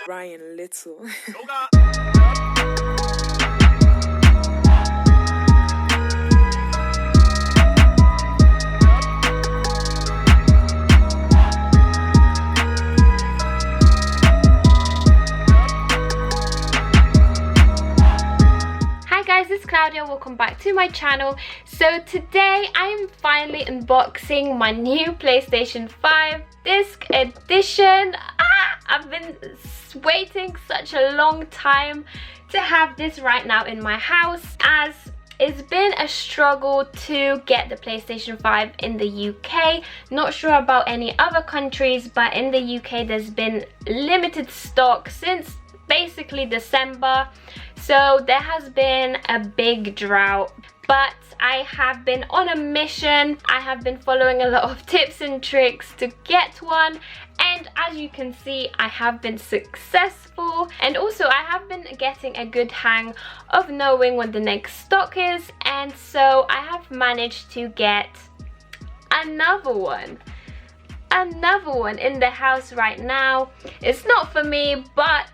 Brian Little. This is Klaudia, welcome back to my channel. So today I am finally unboxing my new PlayStation 5 disc edition. I've been waiting such a long time to have this right now in my house, as it's been a struggle to get the PlayStation 5 in the UK. Not sure about any other countries, but in the UK there's been limited stock since basically December. So there has been a big drought, but I have been on a mission. I have been following a lot of tips and tricks to get one, and as you can see, I have been successful. And also I have been getting a good hang of knowing when the next stock is, and so I have managed to get another one in the house right now. It's not for me, but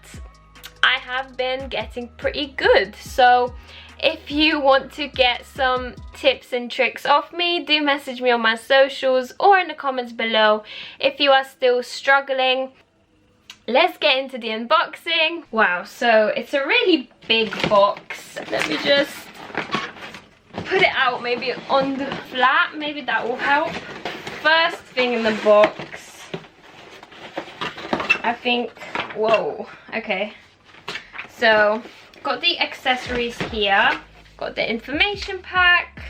I have been getting pretty good. So if you want to get some tips and tricks off me, do message me on my socials or in the comments below if you are still struggling. Let's get into the unboxing. Wow, so it's a really big box. Let me just put it out maybe on the flat, maybe that will help. First thing in the box, I think, whoa, okay. So, got the accessories here, got the information pack.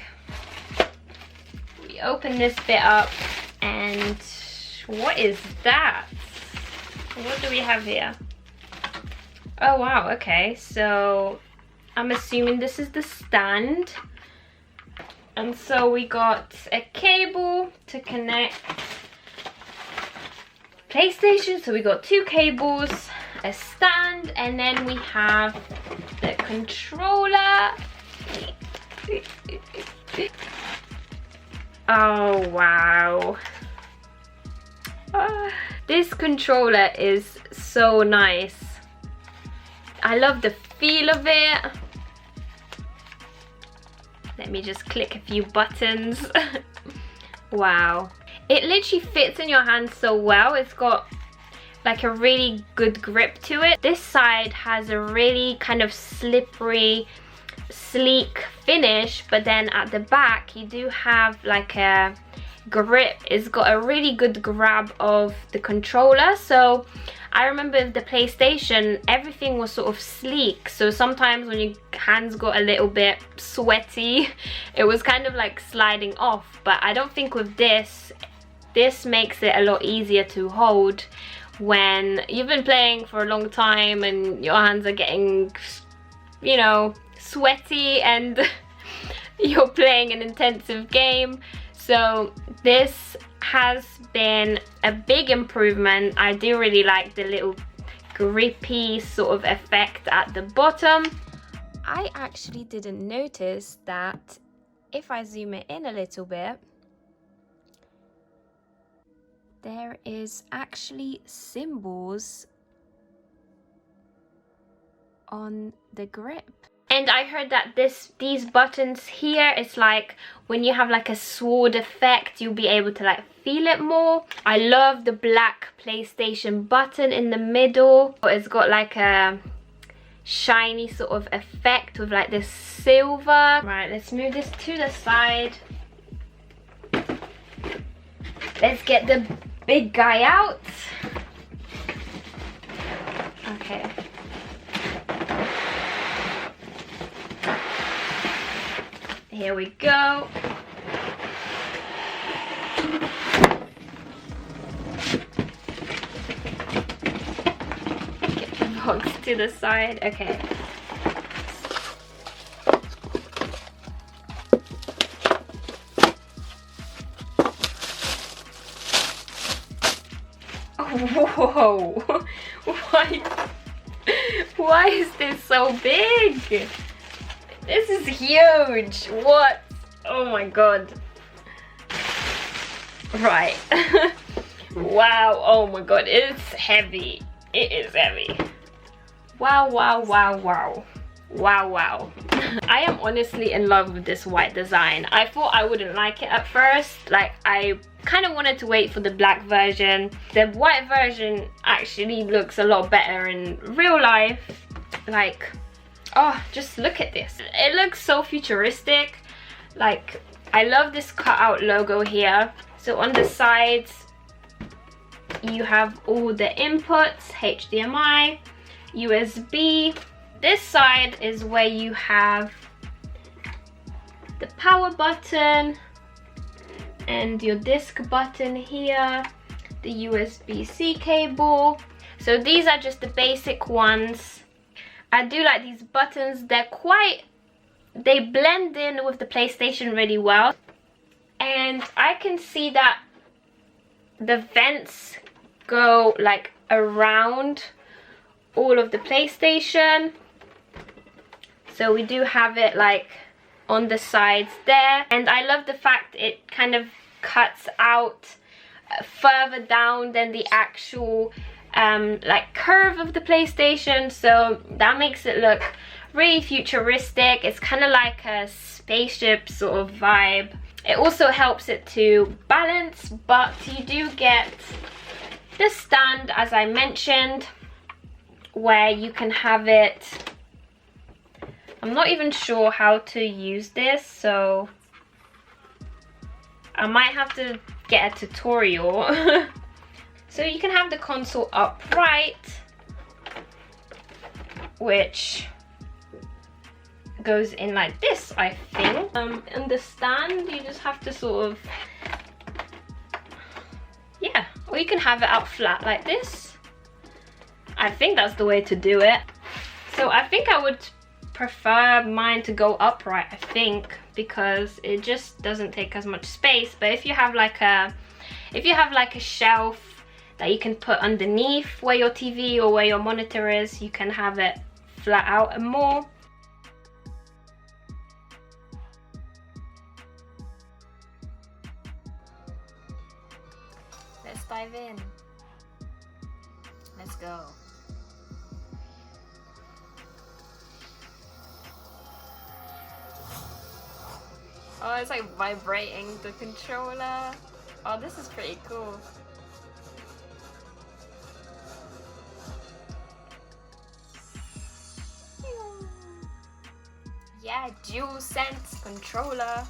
We open this bit up, and what is that? What do we have here? Oh wow, okay, so I'm assuming this is the stand. And so we got a cable to connect PlayStation, so we got two cables, a stand, and then we have the controller. Oh wow, this controller is so nice. I love the feel of it. Let me just click a few buttons. Wow, it literally fits in your hand so well. It's got like a really good grip to it. This side has a really kind of slippery, sleek finish, but then at the back you do have like a grip. It's got a really good grab of the controller. So I remember the PlayStation, everything was sort of sleek, so sometimes when your hands got a little bit sweaty, it was kind of like sliding off. But I don't think with this makes it a lot easier to hold when you've been playing for a long time and your hands are getting, you know, sweaty and you're playing an intensive game. So this has been a big improvement. I do really like the little grippy sort of effect at the bottom. I actually didn't notice that if I zoom it in a little bit, there is actually symbols on the grip. And I heard that these buttons here, it's like when you have like a sword effect, you'll be able to like feel it more. I love the black PlayStation button in the middle. It's got like a shiny sort of effect with like this silver. Right, let's move this to the side. Let's get the big guy out. Okay. Here we go. Get the box to the side. Okay. Whoa, why is this so big? This is huge. What? Oh my god. Right. Wow, oh my god, it's heavy. It is heavy. Wow, wow, wow, wow. Wow, wow. I am honestly in love with this white design. I thought I wouldn't like it at first. Like, I kind of wanted to wait for the black version. The white version actually looks a lot better in real life. Like, oh, just look at this. It looks so futuristic. Like, I love this cutout logo here. So on the sides, you have all the inputs, HDMI, USB. This side is where you have the power button and your disc button here, the USB-C cable. So these are just the basic ones. I do like these buttons. They blend in with the PlayStation really well. And I can see that the vents go like around all of the PlayStation. So we do have it like on the sides there. And I love the fact it kind of cuts out further down than the actual like curve of the PlayStation. So that makes it look really futuristic. It's kind of like a spaceship sort of vibe. It also helps it to balance, but you do get the stand, as I mentioned, where you can have it. I'm not even sure how to use this, so I might have to get a tutorial. So you can have the console upright, which goes in like this, I think. And the stand, you just have to sort of, yeah, or you can have it out flat like this. I think that's the way to do it. So I think I would prefer mine to go upright, I think, because it just doesn't take as much space. But if you have like a shelf that you can put underneath where your TV or where your monitor is, you can have it flat out and more. Let's dive in. Let's go. Oh, it's like vibrating the controller. Oh, this is pretty cool. Yeah, dual sense controller.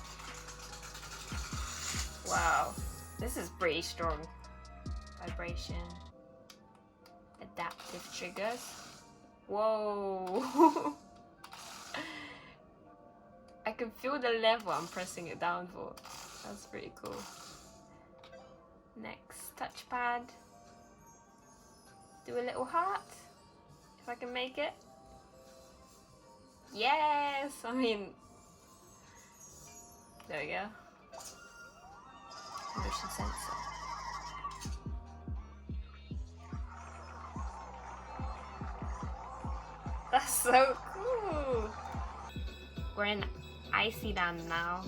Wow, this is pretty strong. Vibration. Adaptive triggers. Whoa. I can feel the level I'm pressing it down for. That's pretty cool. Next, touchpad. Do a little heart, if I can make it. Yes! I mean, there we go. Motion sensor. That's so cool! We're in Icy Land now.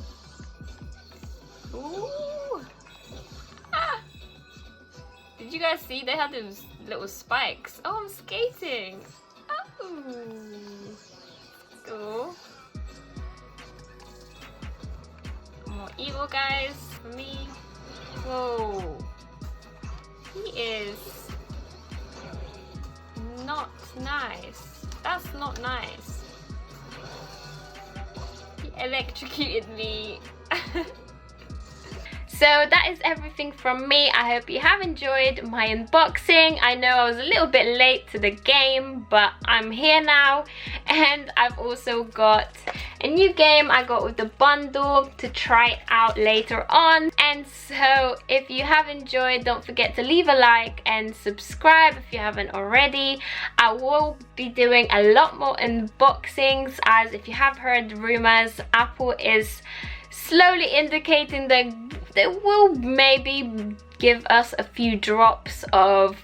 Ooh! Ah! Did you guys see they had those little spikes? Oh, I'm skating! Oh! Cool. More evil guys for me. Whoa! He is not nice. That's not nice. He electrocuted me. So that is everything from me. I hope you have enjoyed my unboxing. I know I was a little bit late to the game, but I'm here now. And I've also got a new game I got with the bundle to try out later on. And so if you have enjoyed, don't forget to leave a like and subscribe if you haven't already. I will be doing a lot more unboxings, as if you have heard rumors, Apple is slowly indicating that they will maybe give us a few drops of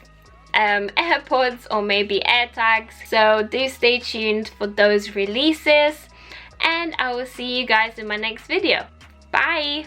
AirPods or maybe AirTags. So do stay tuned for those releases, and I will see you guys in my next video. Bye!